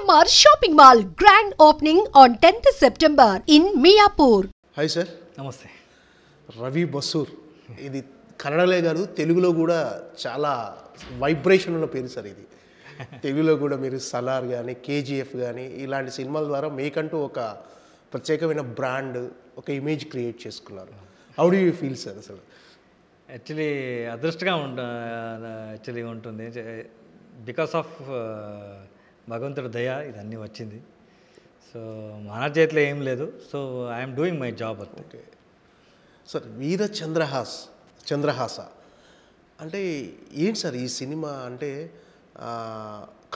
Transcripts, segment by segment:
GMR Shopping Mall grand opening on 10th September in Miapur. Hi sir. నమస్తే. రవి బసూర్ ఇది కన్నడలే కాదు తెలుగులో కూడా చాలా వైబ్రేషన్ ఉన్న పేరు సార్ ఇది. తెలుగులో కూడా మీరు సలార్ కానీ కేజీఎఫ్ కానీ ఇలాంటి సినిమాల ద్వారా మీకంటూ ఒక ప్రత్యేకమైన బ్రాండ్ ఒక ఇమేజ్ క్రియేట్ చేసుకున్నారు. How do you feel sir అసలు? యాక్చువల్లీ అదృష్టంగా ఉంటుంది బికాస్ ఆఫ్ భగవంతుడి దయ ఇదన్నీ వచ్చింది. సో మన చేతిలో ఏం లేదు. So I'm doing my job. Okay sir, Veera Chandrahasa అంటే ఏంటి సార్ ఈ సినిమా? అంటే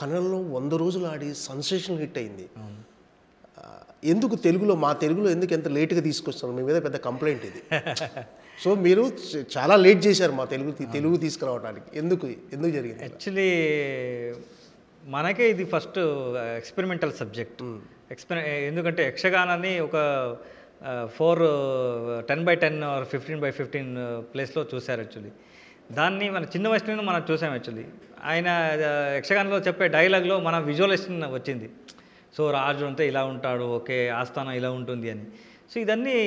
కన్నడలో 100 రోజులు ఆడి సెన్సేషనల్ హిట్ అయింది. ఎందుకు మా తెలుగులో ఎందుకు ఎంత లేట్గా తీసుకొస్తున్నారు? మీ మీద పెద్ద కంప్లైంట్ ఇది. సో మీరు చాలా లేట్ చేశారు మా తెలుగు తీసుకురావడానికి. ఎందుకు జరిగింది? యాక్చువల్లీ మనకే ఇది ఫస్ట్ ఎక్స్పెరిమెంటల్ సబ్జెక్ట్. ఎందుకంటే యక్షగానాన్ని ఒక 10x10 ఆర్ 15x15 ప్లేస్లో చూశారు. యాక్చువల్లీ దాన్ని మన చిన్న వయసులోనే మనం చూసాం. యాక్చువల్లీ ఆయన యక్షగానంలో చెప్పే డైలాగ్లో మన విజువలైజేషన్ వచ్చింది. సో రాజు అంతా ఇలా ఉంటాడు, ఓకే ఆస్థానం ఇలా ఉంటుంది అని. సో ఇదన్నీ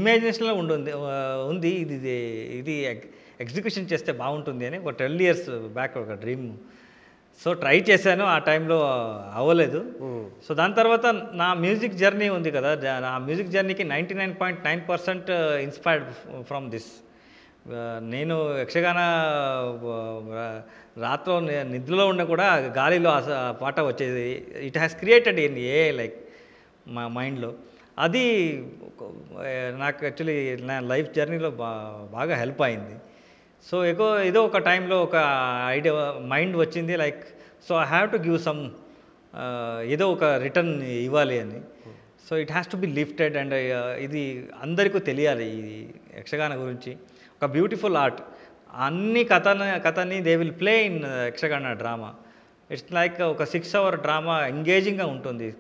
ఇమాజినేషన్లో ఉంది. ఇది ఎగ్జిక్యూషన్ చేస్తే బాగుంటుంది అని ఒక 12 years బ్యాక్ ఒక డ్రీమ్. సో ట్రై చేశాను, ఆ టైంలో అవ్వలేదు. సో దాని తర్వాత నా మ్యూజిక్ జర్నీ ఉంది కదా, నా మ్యూజిక్ జర్నీకి 99.9% ఇన్స్పైర్డ్ ఫ్రమ్ దిస్. నేను యక్షగాన రాత్రిలో నిద్రలో ఉన్న కూడా గాలిలో పాట వచ్చేది. It has created in like మా మైండ్లో. అది నాకు యాక్చువల్లీ నా లైఫ్ జర్నీలో బాగా హెల్ప్ అయింది. సో ఏదో ఒక టైంలో ఒక ఐడియా మైండ్ వచ్చింది, like so I have to give some ఏదో ఒక రిటర్న్ ఇవ్వాలి అని. So it has to be lifted and ఇది అందరికీ తెలియాలి. ఈ యక్షగాన గురించి ఒక బ్యూటిఫుల్ ఆర్ట్. అన్ని కథని they will play in Yakshagana drama. It's like ఒక 6 hour డ్రామా, ఎంగేజింగ్గా ఉంటుంది.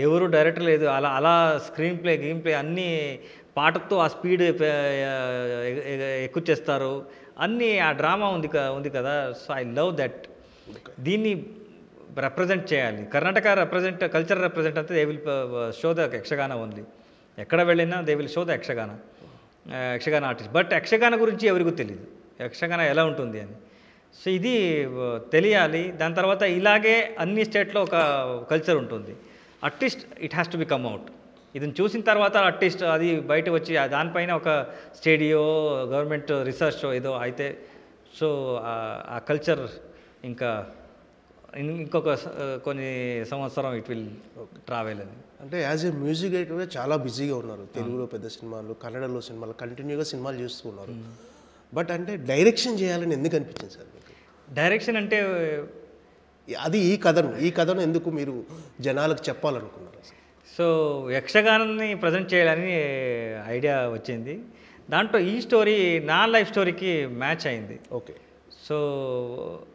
ఎవరు డైరెక్టర్ లేదు, అలా స్క్రీన్ ప్లే అన్నీ పాటతో ఆ స్పీడ్ ఎక్కువ చేస్తారు. అన్నీ ఆ డ్రామా ఉంది కదా. So I love that. దీన్ని రిప్రజెంట్ చేయాలి. కర్ణాటక కల్చర్ రిప్రజెంట్ అంటే they will show the Yakshagana only. ఎక్కడ వెళ్ళినా they will show the Yakshagana artist. But Yakshagana గురించి ఎవరికీ తెలియదు, యక్షగాన ఎలా ఉంటుంది అని. సో ఇది తెలియాలి. దాని తర్వాత ఇలాగే అన్ని స్టేట్లో ఒక కల్చర్ ఉంటుంది. At least it has to be come out. ఇదని చూసిన తర్వాత అట్లీస్ట్ అది బయట వచ్చి దానిపైన ఒక స్టేడియో గవర్నమెంట్ రీసెర్చ్ ఏదో అయితే సో ఆ కల్చర్ ఇంకా ఇంకొక కొన్ని సంవత్సరం ఇట్ విల్ ట్రావెల్ అని. అంటే యాజ్ ఏ మ్యూజిక్ డైరెక్టర్గా చాలా బిజీగా ఉన్నారు. తెలుగులో పెద్ద సినిమాలు, కన్నడలో సినిమాలు, కంటిన్యూగా సినిమాలు చేస్తూ ఉన్నారు. బట్ అంటే డైరెక్షన్ చేయాలని ఎందుకు అనిపించింది సార్ మీకు? డైరెక్షన్ అంటే అది ఈ కథను ఎందుకు మీరు జనాలకు చెప్పాలనుకున్నారు? సో యక్షగానాన్ని ప్రజెంట్ చేయాలని ఐడియా వచ్చింది. దాంట్లో ఈ స్టోరీ నా లైఫ్ స్టోరీకి మ్యాచ్ అయింది. ఓకే. సో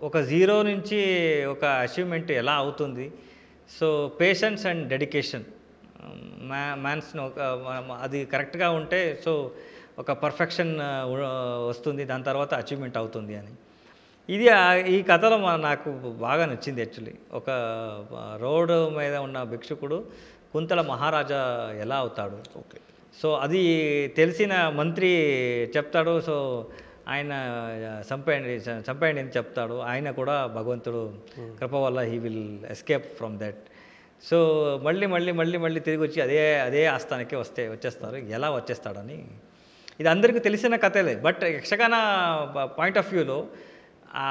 ఒక 0 నుంచి ఒక అచీవ్మెంట్ ఎలా అవుతుంది. సో పేషెన్స్ అండ్ డెడికేషన్ మ్యాన్స్ని అది కరెక్ట్గా ఉంటే సో ఒక పర్ఫెక్షన్ వస్తుంది, దాని తర్వాత అచీవ్మెంట్ అవుతుంది అని. ఈ కథలో నాకు బాగా నచ్చింది. యాక్చువల్లీ ఒక రోడ్డు మీద ఉన్న భిక్షుకుడు కుంతల మహారాజా ఎలా అవుతాడు. ఓకే. సో అది తెలిసిన మంత్రి చెప్తాడు. సో ఆయన చంపేయండి అని చెప్తాడు. ఆయన కూడా భగవంతుడు కృప వల్ల he will escape from that. So మళ్ళీ తిరిగి వచ్చి అదే ఆస్థానానికి వచ్చేస్తారు. ఎలా వచ్చేస్తాడని ఇది అందరికీ తెలిసిన కథలే. బట్ యక్షగాన పాయింట్ ఆఫ్ వ్యూలో ఆ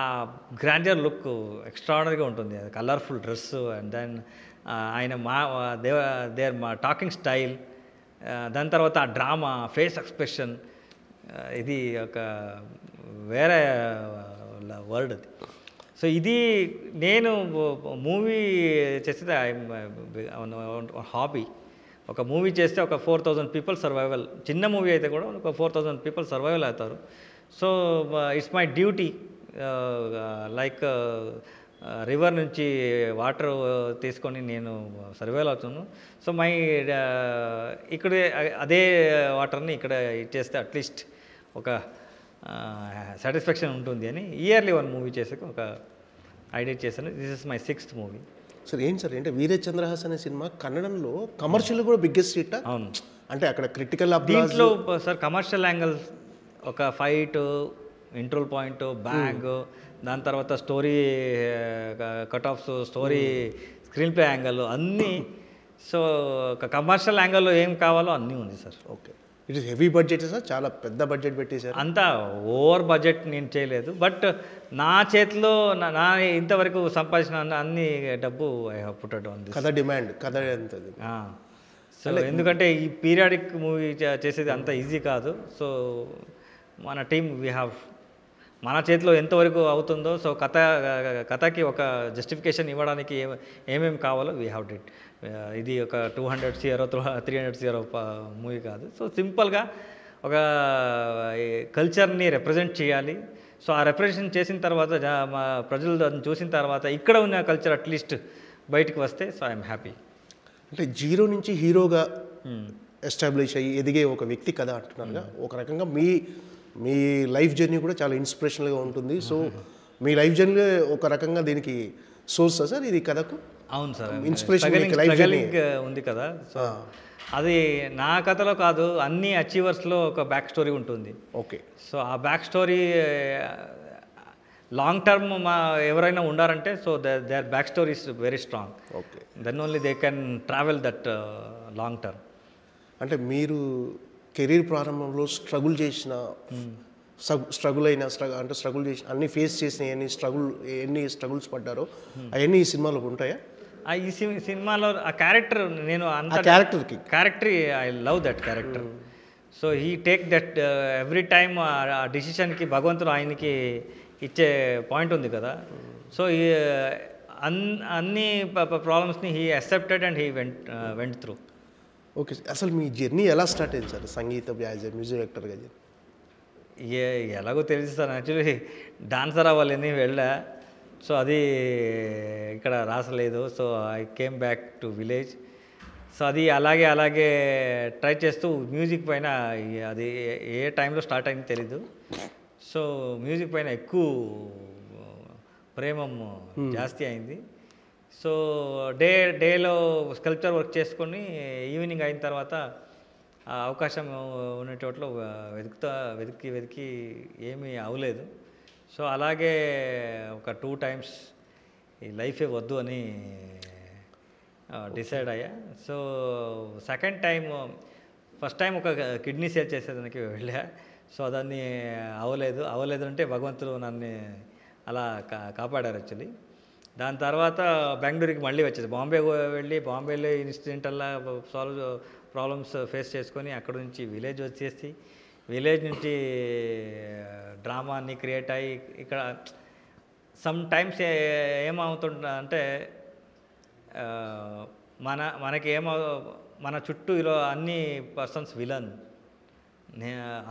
గ్రాండియర్ లుక్ ఎక్స్ట్రాడనరీగా ఉంటుంది. కలర్ఫుల్ డ్రెస్ అండ్ దెన్ ఆయన దేర్ టాకింగ్ స్టైల్, దాని తర్వాత ఆ డ్రామా, ఫేస్ ఎక్స్ప్రెషన్, ఇది ఒక వేరే వర్డ్ అది. సో ఇది నేను మూవీ చేస్తే హాబీ. ఒక మూవీ చేస్తే ఒక 4,000 people సర్వైవల్, చిన్న మూవీ అయితే కూడా ఒక 4,000 people సర్వైవల్ అవుతారు. So it's my duty. Like river నుంచి వాటర్ తీసుకొని నేను సర్వైవల్ అవుతున్నాను. సో ఇక్కడ అదే వాటర్ని ఇక్కడ ఇచ్చేస్తే అట్లీస్ట్ ఒక సాటిస్ఫాక్షన్ ఉంటుంది అని ఇయర్లీ 1 మూవీ చేసాక ఒక ఐడియా చేశాను. This is my 6th movie. Sir ఏంటి సార్ అంటే వీరే చంద్రహాస్ అనే సినిమా కన్నడంలో కమర్షియల్ కూడా బిగ్గెస్ట్ హిట్. అవును. అంటే అక్కడ క్రిటికల్ దీంట్లో సార్ కమర్షియల్ యాంగిల్, ఒక ఫైట్, ఇంట్రోల్ పాయింట్, బ్యాంగ్, దాని తర్వాత story cut offs, story screen play angle అన్నీ. సో ఒక కమర్షియల్ యాంగిల్లో ఏం కావాలో అన్నీ ఉంది sir. Okay. It is heavy budget sir, చాలా పెద్ద బడ్జెట్ పెట్టేశారు. అంతా ఓవర్ బడ్జెట్ నేను చేయలేదు, బట్ నా చేతిలో నా ఇంతవరకు సంపాదించిన అన్ని డబ్బు I have putted on this. కథ డిమాండ్, కథ ఎంత? సో ఎందుకంటే ఈ పీరియాడిక్ మూవీ చేసేది అంత ఈజీ కాదు. సో మన టీమ్ వీ హ్యావ్, మన చేతిలో ఎంతవరకు అవుతుందో, సో కథకి ఒక జస్టిఫికేషన్ ఇవ్వడానికి ఏమేమి కావాలో వీ హ్యావ్ డిడ్. ఇది ఒక 200 CR 300 CR మూవీ కాదు. సో సింపుల్గా ఒక కల్చర్ని రిప్రజెంట్ చేయాలి. సో ఆ రిప్రజెంట్ చేసిన తర్వాత మా ప్రజలు దాన్ని చూసిన తర్వాత ఇక్కడ ఉన్న కల్చర్ అట్లీస్ట్ బయటకు వస్తే, సో ఐఎమ్ హ్యాపీ. అంటే జీరో నుంచి హీరోగా ఎస్టాబ్లిష్ అయ్యి ఎదిగే ఒక వ్యక్తి కథ అంటున్నారుగా, ఒక రకంగా మీ లైఫ్ జర్నీ కూడా చాలా ఇన్స్పిరేషనల్గా ఉంటుంది. సో మీ లైఫ్ జర్నీ ఒక రకంగా దీనికి సోర్స్ సార్ ఇది కథకు? అవును సార్, ఇన్స్పిరేషన్ ఉంది కదా. సో అది నా కథలో కాదు, అన్ని అచీవర్స్లో ఒక బ్యాక్ స్టోరీ ఉంటుంది. ఓకే. సో ఆ బ్యాక్ స్టోరీ లాంగ్ టర్మ్ ఎవరైనా ఉండారంటే, so their back story is very strong. Okay. Then only they can travel that long term. అంటే మీరు కెరీర్ ప్రారంభంలో స్ట్రగుల్ చేసిన, స్ట్రగుల్ చేసిన అన్ని ఫేస్ చేసిన ఎన్ని స్ట్రగుల్స్ పడ్డారో అవన్నీ ఈ సినిమాలో ఉంటాయా? ఈ సినిమాలో ఆ క్యారెక్టర్, నేను అంత character I love that character. So he take that every time ఆ డిసిషన్కి భగవంతుడు ఆయనకి ఇచ్చే పాయింట్ ఉంది కదా. సో అన్ని ప్రాబ్లమ్స్ని he accepted and he went through. Okay. అసలు మీ జర్నీ ఎలా స్టార్ట్ అయింది సార్ సంగీతం యాజ్ ఎ మ్యూజిక్ డైరెక్టర్గా? ఎలాగో తెలుసు సార్, యాక్చువల్లీ డాన్సర్ అవ్వాలని వెళ్ళా. సో అది ఇక్కడ రాసలేదు. So I came back to village. So అది అలాగే ట్రై చేస్తూ మ్యూజిక్ పైన, అది ఏ టైంలో స్టార్ట్ అయింది తెలీదు. సో మ్యూజిక్ పైన ఎక్కువ ప్రేమం జాస్తి అయింది. సో డేలో స్కల్ప్చర్ వర్క్ చేసుకొని ఈవినింగ్ అయిన తర్వాత ఆ అవకాశం ఉన్న చోట్ల వెతికి ఏమీ అవ్వలేదు. సో అలాగే ఒక 2 times ఈ లైఫే వద్దు అని డిసైడ్ అయ్యా. So second time, first time ఒక కిడ్నీ సేల్ చేసేదానికి వెళ్ళా. సో దాన్ని అవ్వలేదు అంటే భగవంతుడు నన్ను అలా కాపాడారు యాక్చువల్లీ. దాని తర్వాత బెంగళూరుకి మళ్ళీ వచ్చేది. బాంబేలో ఇన్సిడెంటల్లా ప్రాబ్లమ్స్ ఫేస్ చేసుకొని అక్కడ నుంచి విలేజ్ వచ్చేసి, విలేజ్ నుంచి డ్రామాని క్రియేట్ అయ్యి ఇక్కడ సమ్ టైమ్స్ ఏమవుతుంటా అంటే మన చుట్టూ ఇలా అన్ని పర్సన్స్ విలన్,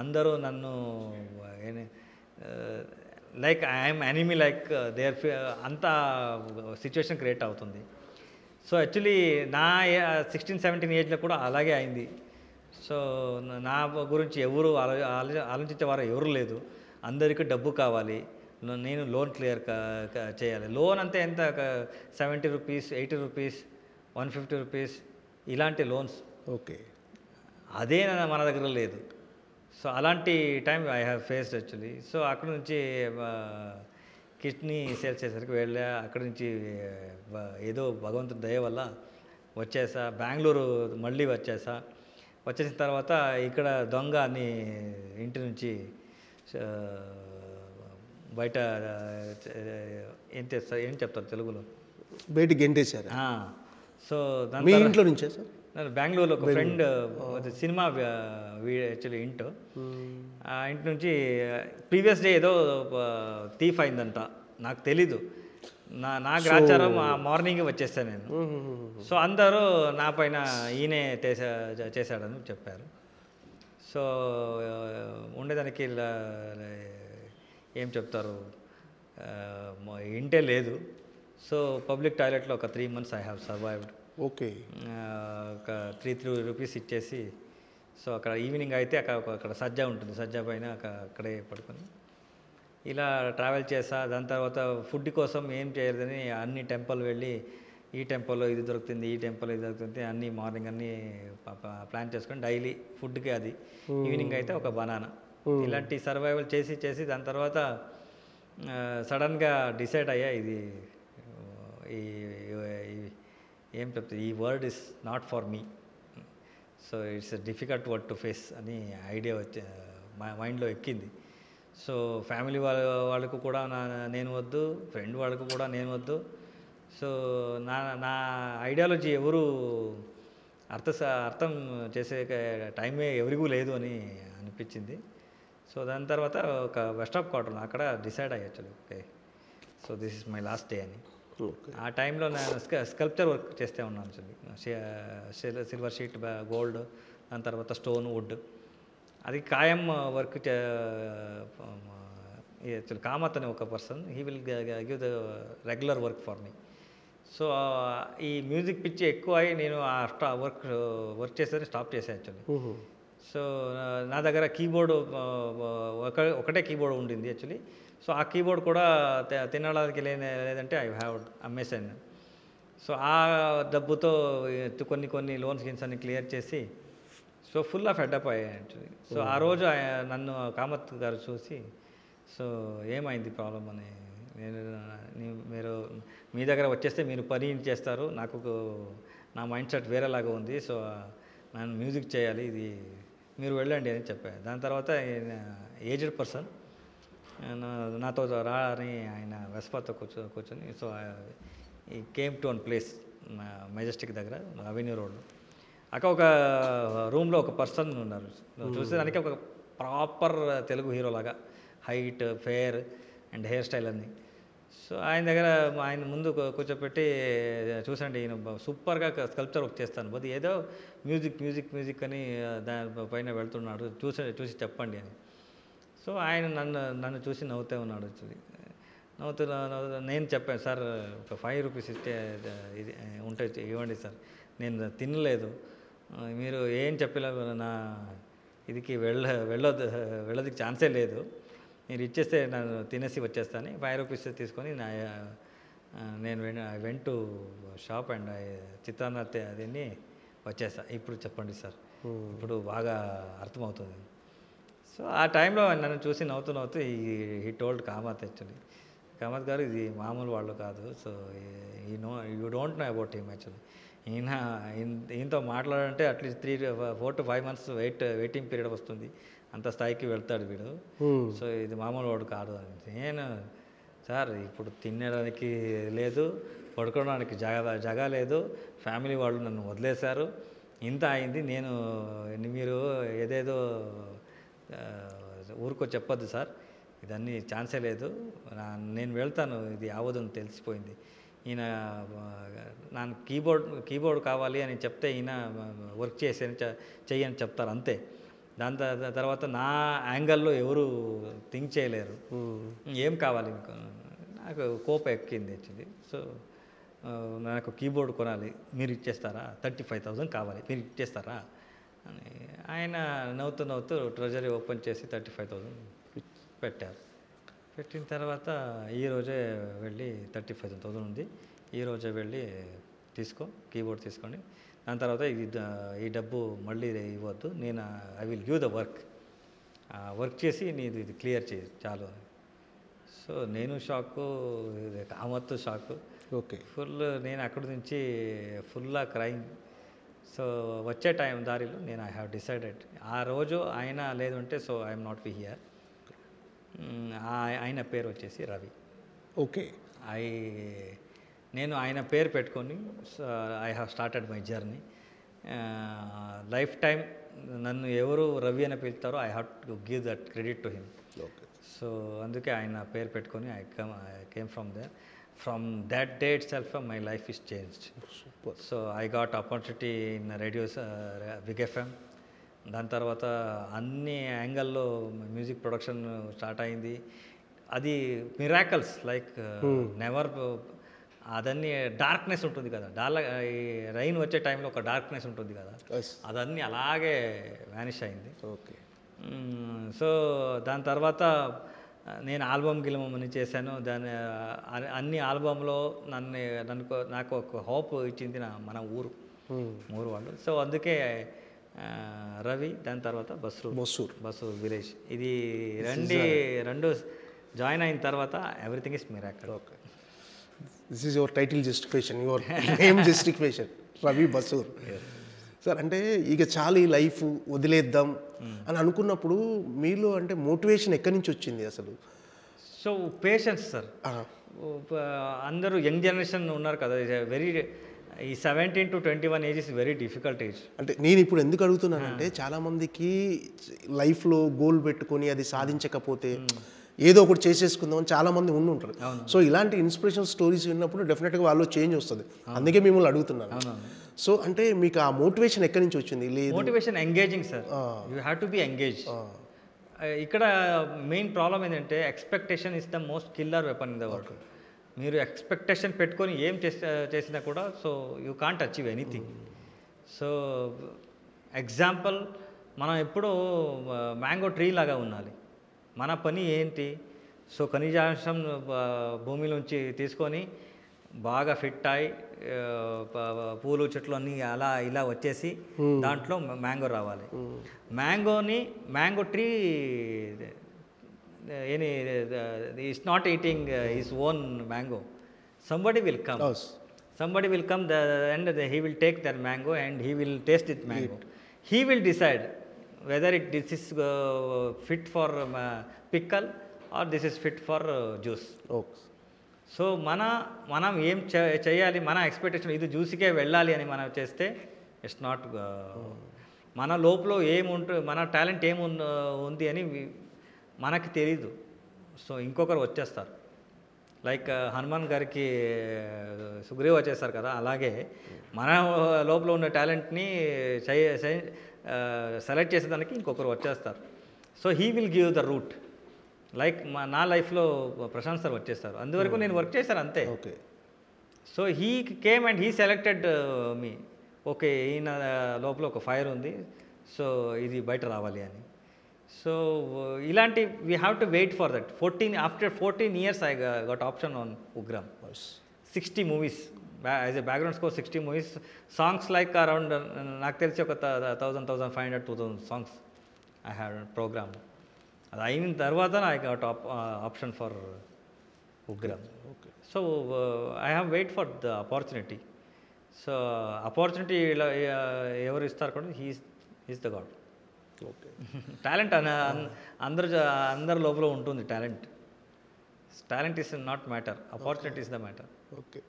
అందరూ నన్ను like I'm enemy, like there అంత సిచ్యువేషన్ క్రియేట్ అవుతుంది. సో యాక్చువల్లీ నా 16-17 ఏజ్లో కూడా అలాగే అయింది. సో నా గురించి ఎవరు ఆలోచించేవారు ఎవరు లేదు. అందరికీ డబ్బు కావాలి, నేను లోన్ క్లియర్ చేయాలి. లోన్ అంతే ఎంత, 70 రూపీస్, 80 రూపీస్, 150 రూపీస్ ఇలాంటి లోన్స్. ఓకే. అదే మన దగ్గర లేదు. సో అలాంటి time I have faced actually. So అక్కడ నుంచి కిడ్నీ సేల్స్ చేసరికి వెళ్ళా. అక్కడి నుంచి ఏదో భగవంతుడి దయ వల్ల వచ్చేసా. బెంగళూరు మళ్ళీ వచ్చేసిన తర్వాత ఇక్కడ దొంగ అని ఇంటి నుంచి బయట ఏం చెప్తారు తెలుగులో, బయటికి గెంటేశారు. సో మీ ఇంట్లో నుంచే సార్? బెంగళూరులో ఒక ఫ్రెండ్ సినిమా యాక్చువల్లీ ఇంటో, ఆ ఇంటి నుంచి ప్రీవియస్ డే ఏదో థీఫ్ అయిందంట, నాకు తెలీదు. నా గ్రాచారం మార్నింగ్ వచ్చేస్తాను నేను. సో అందరూ నా పైన ఈయనే చేశాడని చెప్పారు. సో ఉండేదానికి ఏం చెప్తారు, ఇంటే లేదు. సో పబ్లిక్ టాయిలెట్లో ఒక 3 months I have survived. Okay. ఒక 3 రూపీస్ ఇచ్చేసి, సో అక్కడ ఈవినింగ్ అయితే అక్కడ సజ్జా ఉంటుంది, సజ్జా పైన అక్కడే పడుకొని ఇలా ట్రావెల్ చేసా. దాని తర్వాత ఫుడ్ కోసం ఏం చేయలేదని అన్ని టెంపుల్ వెళ్ళి, ఈ టెంపుల్లో ఇది దొరుకుతుంది, ఈ టెంపుల్లో ఇది దొరుకుతుంది, అన్నీ మార్నింగ్ అన్నీ ప్లాన్ చేసుకొని డైలీ ఫుడ్కి అది, ఈవినింగ్ అయితే ఒక బనానా, ఇలాంటి సర్వైవల్ చేసి చేసి దాని తర్వాత సడన్గా డిసైడ్ అయ్యా ఇది ఏం చెప్తుంది, ఈ word is not for me, so it's difficult word to face అని ఐడియా వచ్చే మా మైండ్లో ఎక్కింది. సో ఫ్యామిలీ వాళ్ళకు కూడా నేను వద్దు, ఫ్రెండ్ వాళ్ళకు కూడా నేను వద్దు. సో నా నా ఐడియాలజీ ఎవరు అర్థం చేసే టైమే ఎవరికూ లేదు అని అనిపించింది. సో దాని తర్వాత ఒక వెస్ట్ ఆఫ్ క్వార్టర్ అక్కడ డిసైడ్ అయ్యచ్చు, okay so this is my last day అని. ఆ టైంలో నేను స్కల్ప్చర్ వర్క్ చేస్తూ ఉన్నాను యాక్చువల్లీ, సిల్వర్ షీట్, గోల్డ్, దాని తర్వాత స్టోన్, వుడ్, అది ఖాయం వర్క్. యాక్చువల్లీ కామత్ అనే ఒక person, he will give the regular work for me. So ఈ మ్యూజిక్ పిచ్చి ఎక్కువ అయ్యి నేను ఆ వర్క్ చేసేది స్టాప్ చేశాను యాక్చువల్లీ. సో నా దగ్గర కీబోర్డ్ ఒకటే కీబోర్డ్ ఉండింది యాక్చువల్లీ. సో ఆ కీబోర్డ్ కూడా తినడానికి లేదంటే ఐ హ్యావ్ అమ్మేసాను. సో ఆ డబ్బుతో కొన్ని లోన్స్ అన్ని క్లియర్ చేసి సో ఫుల్ ఆఫ్ హెడప్ అయ్యాయి యాక్చువల్లీ. సో ఆ రోజు నన్ను కామత్ గారు చూసి, సో ఏమైంది ప్రాబ్లం అని, మీరు మీ దగ్గర వచ్చేస్తే మీరు పని చేస్తారు, నాకు నా మైండ్ సెట్ వేరేలాగా ఉంది, సో నేను మ్యూజిక్ చేయాలి, ఇది మీరు వెళ్ళండి అని చెప్పాను. దాని తర్వాత ఏజ్డ్ పర్సన్ నాతో రా అని ఆయన వెస్పాతో కూర్చొని, సో ఈ came to one place Majestic దగ్గర అవెన్యూ రోడ్లో. అక్కడ ఒక రూమ్లో ఒక పర్సన్ ఉన్నారు, చూసేదానికి ఒక ప్రాపర్ తెలుగు హీరోలాగా, height, fair and hair style so. సో ఆయన ముందు కూర్చోపెట్టి, చూసండి ఈయన సూపర్గా స్కల్ప్చర్ వర్క్ చేస్తాను, బట్ ఏదో మ్యూజిక్ అని దాని పైన వెళ్తున్నాడు, చూసి చెప్పండి అని. సో ఆయన నన్ను చూసి నవ్వుతూ ఉన్నాడు యాక్చువల్లీ. నవ్వుతూ నేను చెప్పాను, సార్ ఒక 5 రూపీస్ ఇస్తే ఇది ఉంటే ఇవ్వండి సార్, నేను తినలేదు, మీరు ఏం చెప్పలేదు, నా ఇదికి వెళ్ళడానికి ఛాన్సే లేదు, మీరు ఇచ్చేస్తే నేను తినేసి వచ్చేస్తాను, 5 రూపీస్ తీసుకొని నేను వెంట్ టు షాప్ అండ్ చిత్రాన్న దీన్ని వచ్చేస్తా, ఇప్పుడు చెప్పండి సార్, ఇప్పుడు బాగా అర్థమవుతుంది. సో ఆ టైంలో నన్ను చూసి నవ్వుతూ ఈ టోల్డ్ కామత్ యాక్చువల్లీ, కామత్ గారు ఇది మామూలు వాళ్ళు కాదు, so you don't know about him actually, ఈయనతో మాట్లాడాలంటే at least 4 to 5 months waiting period వస్తుంది, అంత స్థాయికి వెళ్తాడు వీడు, సో ఇది మామూలు వాడు కాదు అని. నేను సార్ ఇప్పుడు తినడానికి లేదు, పడుకోవడానికి జగా లేదు, ఫ్యామిలీ వాళ్ళు నన్ను వదిలేశారు, ఇంత అయింది, మీరు ఏదేదో ఊరికో చెప్పొద్దు సార్, ఇదన్నీ ఛాన్సే లేదు, నేను వెళ్తాను, ఇది అవ్వదని తెలిసిపోయింది. ఈయన నాకు కీబోర్డ్ కావాలి అని చెప్తే ఈయన వర్క్ చెయ్యని చెప్తారు అంతే. దాని తర్వాత నా యాంగిల్లో ఎవరు థింక్ చేయలేరు, ఏం కావాలి మీకు, నాకు కోపం ఎక్కింది యాక్చువల్లీ. సో నాకు కీబోర్డ్ కొనాలి, మీరు ఇచ్చేస్తారా, 35,000 కావాలి, మీరు ఇచ్చేస్తారా అని ఆయన నవ్వుతూ ట్రెజరీ ఓపెన్ చేసి 35,000 పెట్టారు. పెట్టిన తర్వాత ఈరోజే వెళ్ళి 35,000 ఉంది, ఈరోజే వెళ్ళి కీబోర్డ్ తీసుకోండి, దాని తర్వాత ఈ డబ్బు మళ్ళీ ఇవ్వద్దు, నేను I will give the work చేసి నీది ఇది క్లియర్ చేయి చాలు. సో నేను షాకు, కామత్తు షాకు, ఓకే నేను అక్కడి నుంచి ఫుల్లా క్రైమ్. సో వచ్చే దారిలో నేను ఐ హ్యావ్ డిసైడెడ్, ఆ రోజు ఆయన లేదంటే so I'm not be here. ఆయన పేరు వచ్చేసి రవి. ఓకే నేను ఆయన పేరు పెట్టుకొని I have started my journey. Life time నన్ను ఎవరు రవి అని పిలుస్తారో I have to give that credit to him. So అందుకే ఆయన పేరు పెట్టుకొని I came from there. From that day itself my life is changed. So I got opportunity in radios, big FM. దాని తర్వాత అన్ని యాంగిల్లో మ్యూజిక్ ప్రొడక్షన్ స్టార్ట్ అయింది. అది మిరాకల్స్ లైక్ నెవర్. అదన్నీ డార్క్నెస్ ఉంటుంది కదా, ఈ రైన్ వచ్చే టైంలో ఒక డార్క్నెస్ ఉంటుంది కదా, అదన్నీ అలాగే వ్యానిష్ అయింది. ఓకే సో దాని తర్వాత నేను ఆల్బమ్ గిల్బమ్ చేశాను. దాని అన్ని ఆల్బంలో నాకు ఒక హోప్ ఇచ్చింది మన ఊరు వాళ్ళు. సో అందుకే రవి, దాని తర్వాత బస్సూర్ విలేజ్. ఇది రెండు జాయిన్ అయిన తర్వాత everything is miracle. Okay, this is your title justification, your name justification, Ravi Bassur. Sir అంటే ఇక చాలు ఈ లైఫ్ వదిలేద్దాం అని అనుకున్నప్పుడు మీలో అంటే మోటివేషన్ ఎక్కడి నుంచి వచ్చింది అసలు? So patience sir. అందరూ యంగ్ జనరేషన్ ఉన్నారు కదా, వెరీ ఈ 17 to 21 age is very difficult age. అంటే నేను ఇప్పుడు ఎందుకు అడుగుతున్నానంటే చాలామందికి లైఫ్లో గోల్ పెట్టుకొని అది సాధించకపోతే ఏదో ఒకటి చేసేసుకుందాం అని చాలామంది ఉంటారు. సో ఇలాంటి ఇన్స్పిరేషన్ స్టోరీస్ విన్నప్పుడు డెఫినెట్గా వాళ్ళు చేంజ్ వస్తుంది. అందుకే మిమ్మల్ని అడుగుతున్నాను. సో అంటే మీకు ఆ మోటివేషన్ ఎక్కడి నుంచి వచ్చింది? Motivation engaging sir, you have to be engage. ఇక్కడ మెయిన్ ప్రాబ్లం ఏంటంటే expectation is the most killer weapon in the world. మీరు ఎక్స్పెక్టేషన్ పెట్టుకొని ఏం చేసినా కూడా so you can't achieve anything. So example, మనం ఎప్పుడూ మ్యాంగో ట్రీ లాగా ఉండాలి. మన పని ఏంటి? సో ఖనిజాంశం భూమిలోంచి తీసుకొని బాగా ఫిట్ అయి పూలు చెట్లు అన్నీ అలా ఇలా వచ్చేసి దాంట్లో మ్యాంగో రావాలి. Mango tree is not eating his own mango. Somebody will come and he will take that mango and he will taste it mango. He will decide whether this is fit for pickle or this is fit for juice. So మనం ఏం చేయాలి, మన expectation ఇది జ్యూస్కే వెళ్ళాలి అని మనం చేస్తే it's not. మన లోపల ఏముంటుంది, మన టాలెంట్ ఉంది అని మనకి తెలీదు. సో ఇంకొకరు వచ్చేస్తారు. లైక్ హనుమాన్ గారికి సుగ్రీవ్ వచ్చేస్తారు కదా, అలాగే మన లోపల ఉన్న టాలెంట్ని సెలెక్ట్ చేసేదానికి ఇంకొకరు వచ్చేస్తారు. So he will give the route. Like నా లైఫ్లో ప్రశాంత్ సార్ వచ్చేస్తారు, అందువరకు నేను వర్క్ చేశాను అంతే. So he came and he selected me. Okay, ఈయన లోపల ఒక ఫైర్ ఉంది, సో ఇది బయట రావాలి అని. సో ఇలాంటి we have to wait for that. After 14 years I got option on Ugram. 60 movies as a background score, 60 movies. Songs like around నాకు తెలిసి ఒక 1,500, 2,000 సాంగ్స్ ఐ హ్యావ్ ప్రోగ్రామ్. అది అయిన తర్వాత I got option for Ugram. So I have wait for the opportunity. So opportunity ఎవరు ఇస్తారు కూడా, he's the God. Talent అందరి లోపల ఉంటుంది. Talent is not matter, opportunity is the matter. Okay.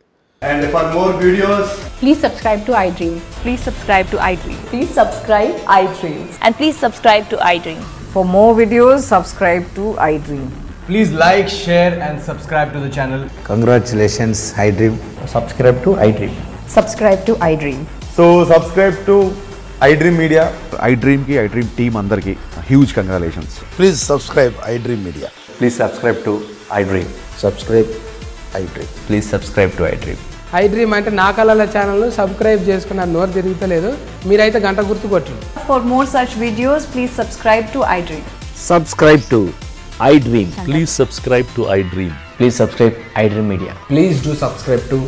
And for more videos, please subscribe to iDream. Please subscribe to iDream. Please subscribe iDream. And please subscribe to iDream. For more videos, subscribe to iDream. please like, share and subscribe to the channel. Congratulations, iDream. Subscribe to iDream. Subscribe to iDream. So subscribe to iDream Media. iDream ki iDream team andarki huge congratulations. Please subscribe iDream Media. Please subscribe to iDream. Subscribe iDream. Please subscribe to iDream. iDream అంటే నా కళల channel subscribe చేసుకున్న నోరు తిరుగుతలేదు, మీరైతే గంట గుర్తు కొట్టండి. For more such videos, please subscribe to iDream. Subscribe to iDream. Please subscribe to iDream. Please subscribe iDream Media. Please do subscribe to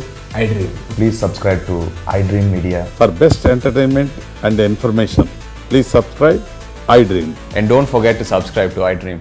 iDream. Please subscribe to iDream Media. For best entertainment and information, please subscribe iDream. And don't forget to subscribe to iDream.